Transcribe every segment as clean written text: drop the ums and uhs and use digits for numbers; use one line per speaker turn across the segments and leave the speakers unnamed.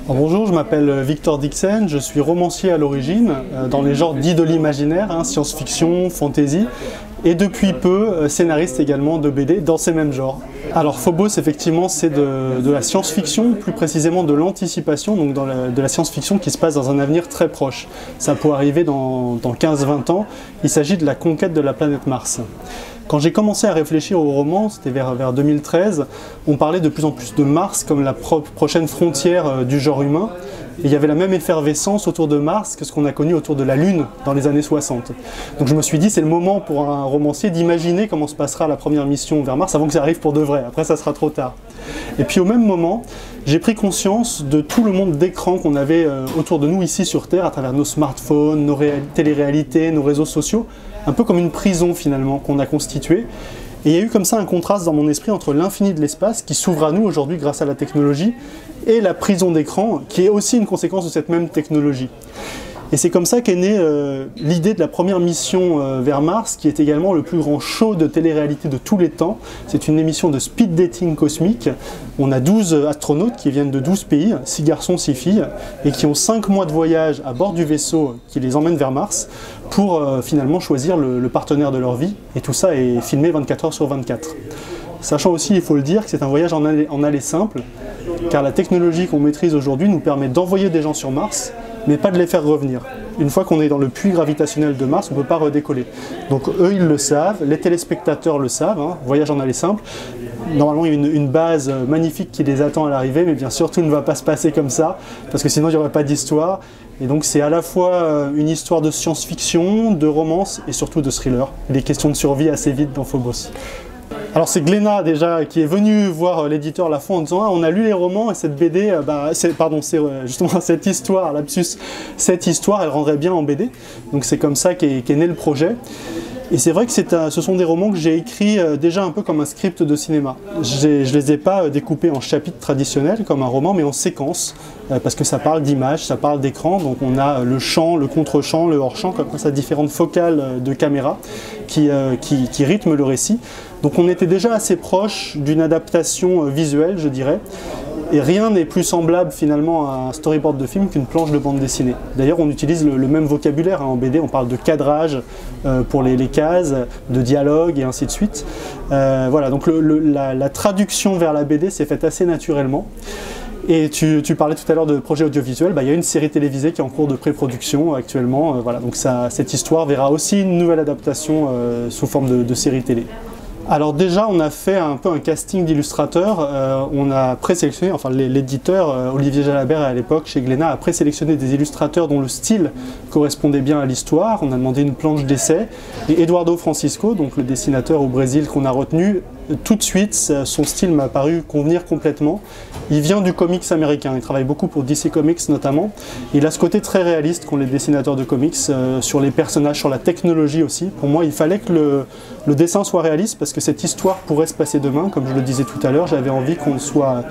Bonjour, je m'appelle Victor Dixen, je suis romancier à l'origine, dans les genres dits de l'imaginaire, science-fiction, fantasy, et depuis peu scénariste également de BD dans ces mêmes genres. Alors Phobos, effectivement, c'est de la science-fiction, plus précisément de l'anticipation, donc de la science-fiction qui se passe dans un avenir très proche. Ça peut arriver dans 15-20 ans, il s'agit de la conquête de la planète Mars. Quand j'ai commencé à réfléchir au roman, c'était vers 2013, on parlait de plus en plus de Mars comme la prochaine frontière du genre humain. Et il y avait la même effervescence autour de Mars que ce qu'on a connu autour de la Lune dans les années 60. Donc je me suis dit, c'est le moment pour un romancier d'imaginer comment se passera la première mission vers Mars avant que ça arrive pour de vrai. Après, ça sera trop tard. Et puis au même moment, j'ai pris conscience de tout le monde d'écran qu'on avait autour de nous ici sur Terre, à travers nos smartphones, nos téléréalités, nos réseaux sociaux, un peu comme une prison finalement qu'on a constituée. Et il y a eu comme ça un contraste dans mon esprit entre l'infini de l'espace qui s'ouvre à nous aujourd'hui grâce à la technologie et la prison d'écran qui est aussi une conséquence de cette même technologie. Et c'est comme ça qu'est née l'idée de la première mission vers Mars, qui est également le plus grand show de télé-réalité de tous les temps. C'est une émission de speed dating cosmique. On a 12 astronautes qui viennent de 12 pays, 6 garçons, 6 filles, et qui ont 5 mois de voyage à bord du vaisseau qui les emmène vers Mars pour finalement choisir le partenaire de leur vie. Et tout ça est filmé 24 heures sur 24. Sachant aussi, il faut le dire, que c'est un voyage en aller simple, car la technologie qu'on maîtrise aujourd'hui nous permet d'envoyer des gens sur Mars, mais pas de les faire revenir. Une fois qu'on est dans le puits gravitationnel de Mars, on ne peut pas redécoller. Donc eux, ils le savent, les téléspectateurs le savent, voyage en aller simple. Normalement, il y a une base magnifique qui les attend à l'arrivée, mais bien sûr, tout ne va pas se passer comme ça, parce que sinon, il n'y aurait pas d'histoire. Et donc, c'est à la fois une histoire de science-fiction, de romance, et surtout de thriller. Des questions de survie assez vite dans Phobos. Alors c'est Glénat déjà qui est venu voir l'éditeur Lafon en disant « Ah, on a lu les romans et cette BD, justement cette histoire, lapsus, cette histoire, elle rendrait bien en BD. » Donc c'est comme ça qu'est né le projet. Et c'est vrai que ce sont des romans que j'ai écrits déjà un peu comme un script de cinéma. Je ne les ai pas découpés en chapitres traditionnels comme un roman, mais en séquences, parce que ça parle d'images, ça parle d'écran, donc on a le champ, le contre-champ, le hors-champ, comme ça, différentes focales de caméra qui rythment le récit. Donc on était déjà assez proche d'une adaptation visuelle, je dirais. Et rien n'est plus semblable finalement à un storyboard de film qu'une planche de bande dessinée. D'ailleurs, on utilise le même vocabulaire en BD, on parle de cadrage pour les cases, de dialogue et ainsi de suite. Voilà, donc la traduction vers la BD s'est faite assez naturellement. Et tu parlais tout à l'heure de projet audiovisuel, il y a une série télévisée qui est en cours de pré-production actuellement. Voilà, donc cette histoire verra aussi une nouvelle adaptation sous forme de série télé. Alors déjà, on a fait un peu un casting d'illustrateurs. On a présélectionné, enfin l'éditeur Olivier Jalabert à l'époque chez Glénat a présélectionné des illustrateurs dont le style correspondait bien à l'histoire. On a demandé une planche d'essai et Eduardo Francisco, donc le dessinateur au Brésil qu'on a retenu, tout de suite, son style m'a paru convenir complètement. Il vient du comics américain, il travaille beaucoup pour DC Comics notamment. Il a ce côté très réaliste qu'ont les dessinateurs de comics, sur les personnages, sur la technologie aussi. Pour moi, il fallait que le dessin soit réaliste parce que cette histoire pourrait se passer demain, comme je le disais tout à l'heure. J'avais envie qu'on soit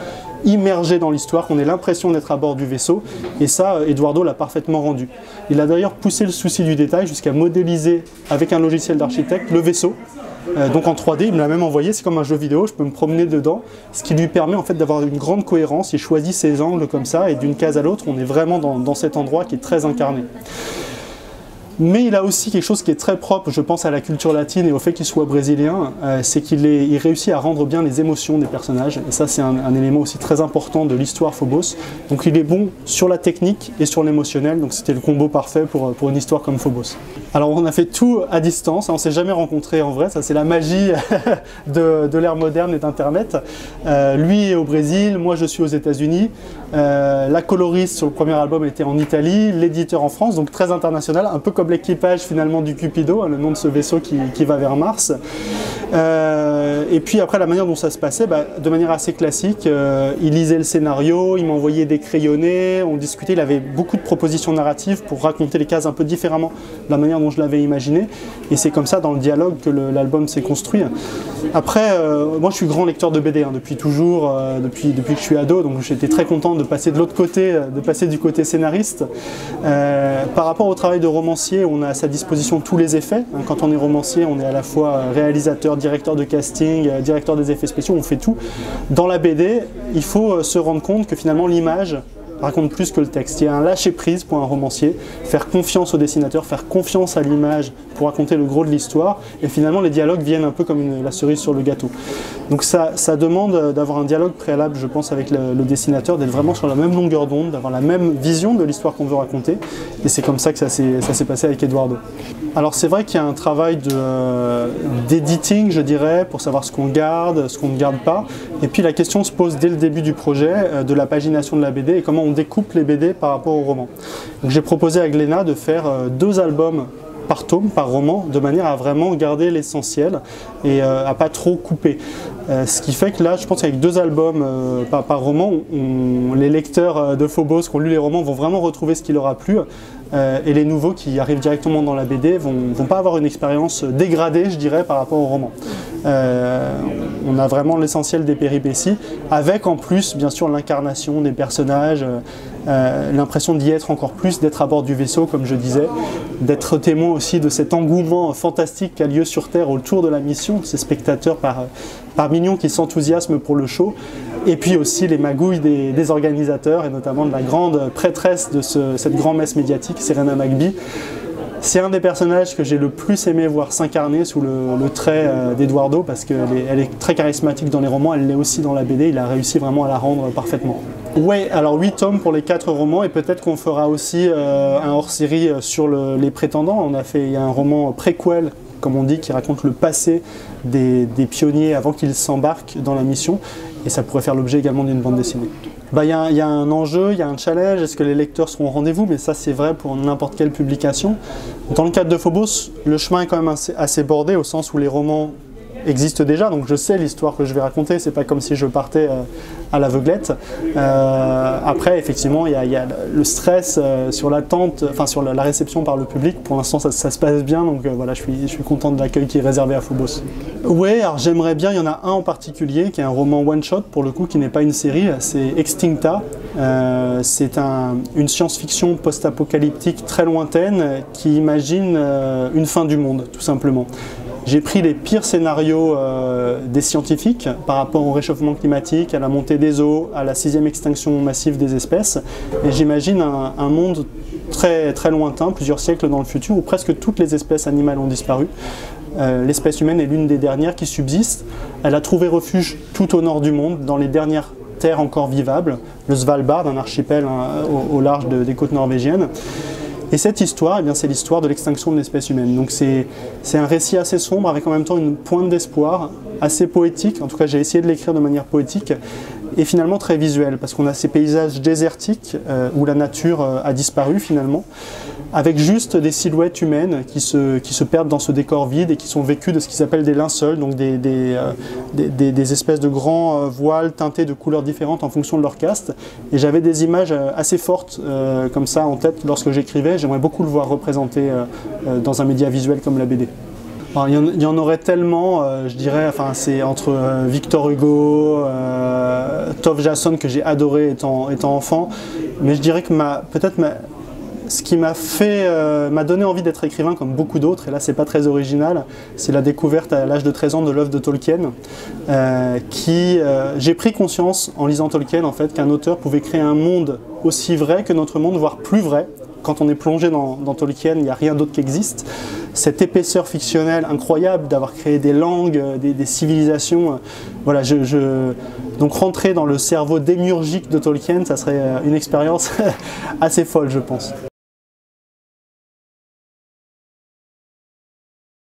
immergé dans l'histoire, qu'on ait l'impression d'être à bord du vaisseau, et ça, Eduardo l'a parfaitement rendu. Il a d'ailleurs poussé le souci du détail jusqu'à modéliser avec un logiciel d'architecte le vaisseau, donc en 3D, il me l'a même envoyé, c'est comme un jeu vidéo, je peux me promener dedans, ce qui lui permet en fait d'avoir une grande cohérence. Il choisit ses angles comme ça, et d'une case à l'autre, on est vraiment dans cet endroit qui est très incarné. Mais il a aussi quelque chose qui est très propre, je pense, à la culture latine et au fait qu'il soit brésilien, c'est qu'il réussit à rendre bien les émotions des personnages. Et ça, c'est un élément aussi très important de l'histoire Phobos. Donc il est bon sur la technique et sur l'émotionnel, donc c'était le combo parfait pour une histoire comme Phobos. Alors on a fait tout à distance, on ne s'est jamais rencontrés en vrai, ça c'est la magie de l'ère moderne et d'Internet. Lui est au Brésil, moi je suis aux États-Unis. La coloriste sur le premier album était en Italie, l'éditeur en France, donc très international, un peu comme l'équipage finalement du Cupido, le nom de ce vaisseau qui va vers Mars. Et puis après la manière dont ça se passait, de manière assez classique, il lisait le scénario, il m'envoyait des crayonnés, on discutait, il avait beaucoup de propositions narratives pour raconter les cases un peu différemment de la manière dont je l'avais imaginé, et c'est comme ça dans le dialogue que l'album s'est construit. Après, moi je suis grand lecteur de BD depuis toujours, depuis que je suis ado, donc j'étais très content de passer de l'autre côté, de passer du côté scénariste. Par rapport au travail de romancier, on a à sa disposition tous les effets. Quand on est romancier, on est à la fois réalisateur, directeur de casting, directeur des effets spéciaux, on fait tout. Dans la BD, il faut se rendre compte que finalement l'image raconte plus que le texte. Il y a un lâcher-prise pour un romancier, faire confiance au dessinateur, faire confiance à l'image pour raconter le gros de l'histoire, et finalement les dialogues viennent un peu comme la cerise sur le gâteau. Donc ça demande d'avoir un dialogue préalable, je pense, avec le dessinateur, d'être vraiment sur la même longueur d'onde, d'avoir la même vision de l'histoire qu'on veut raconter, et c'est comme ça que ça s'est passé avec Eduardo. Alors c'est vrai qu'il y a un travail d'editing, je dirais, pour savoir ce qu'on garde, ce qu'on ne garde pas, et puis la question se pose dès le début du projet, de la pagination de la BD, et comment on découpe les BD par rapport au roman. Donc j'ai proposé à Glénat de faire 2 albums par tome, par roman, de manière à vraiment garder l'essentiel et à pas trop couper. Ce qui fait que là, je pense qu'avec 2 albums par roman, les lecteurs de Phobos qui ont lu les romans vont vraiment retrouver ce qui leur a plu. Et les nouveaux qui arrivent directement dans la BD vont pas avoir une expérience dégradée, je dirais, par rapport au roman. On a vraiment l'essentiel des péripéties, avec en plus, bien sûr, l'incarnation des personnages, l'impression d'y être encore plus, d'être à bord du vaisseau, comme je disais, d'être témoin aussi de cet engouement fantastique qui a lieu sur Terre autour de la mission, ces spectateurs par millions qui s'enthousiasment pour le show, et puis aussi les magouilles des organisateurs, et notamment de la grande prêtresse de cette grand-messe médiatique, Serena McBee. C'est un des personnages que j'ai le plus aimé voir s'incarner sous le trait d'Eduardo, parce qu'elle est très charismatique dans les romans, elle l'est aussi dans la BD, il a réussi vraiment à la rendre parfaitement. Ouais, alors 8 tomes pour les 4 romans, et peut-être qu'on fera aussi un hors-série sur les prétendants. Il y a un roman préquel, comme on dit, qui raconte le passé des pionniers avant qu'ils s'embarquent dans la mission, et ça pourrait faire l'objet également d'une bande dessinée. Il y a un enjeu, il y a un challenge, est-ce que les lecteurs seront au rendez-vous? Mais ça c'est vrai pour n'importe quelle publication. Dans le cadre de Phobos, le chemin est quand même assez bordé, au sens où les romans existent déjà, donc je sais l'histoire que je vais raconter, c'est pas comme si je partais à l'aveuglette. Après, effectivement, il y a le stress sur l'attente, enfin sur la réception par le public. Pour l'instant, ça se passe bien, donc voilà, je suis content de l'accueil qui est réservé à Phobos. Oui, alors j'aimerais bien, il y en a un en particulier, qui est un roman one-shot, pour le coup, qui n'est pas une série, c'est Extincta. C'est une science-fiction post-apocalyptique très lointaine qui imagine une fin du monde, tout simplement. J'ai pris les pires scénarios des scientifiques par rapport au réchauffement climatique, à la montée des eaux, à la 6e extinction massive des espèces, et j'imagine un monde très, très lointain, plusieurs siècles dans le futur, où presque toutes les espèces animales ont disparu. L'espèce humaine est l'une des dernières qui subsiste. Elle a trouvé refuge tout au nord du monde, dans les dernières terres encore vivables, le Svalbard, un archipel au large des côtes norvégiennes. Et cette histoire, c'est l'histoire de l'extinction de l'espèce humaine. Donc c'est un récit assez sombre, avec en même temps une pointe d'espoir, assez poétique. En tout cas, j'ai essayé de l'écrire de manière poétique, et finalement très visuelle, parce qu'on a ces paysages désertiques où la nature a disparu finalement, avec juste des silhouettes humaines qui se perdent dans ce décor vide et qui sont vécues de ce qu'ils appellent des linceuls, donc des espèces de grands voiles teintés de couleurs différentes en fonction de leur caste. Et j'avais des images assez fortes comme ça en tête lorsque j'écrivais. J'aimerais beaucoup le voir représenté dans un média visuel comme la BD. Alors, il y en aurait tellement, je dirais, enfin, c'est entre Victor Hugo, Tove Jansson que j'ai adoré étant enfant, mais je dirais que ce qui m'a donné envie d'être écrivain comme beaucoup d'autres, et là c'est pas très original, c'est la découverte à l'âge de 13 ans de l'œuvre de Tolkien, j'ai pris conscience en lisant Tolkien en fait qu'un auteur pouvait créer un monde aussi vrai que notre monde, voire plus vrai. Quand on est plongé dans Tolkien, il n'y a rien d'autre qui existe. Cette épaisseur fictionnelle incroyable d'avoir créé des langues, des civilisations. Voilà, donc rentrer dans le cerveau démiurgique de Tolkien, ça serait une expérience assez folle, je pense.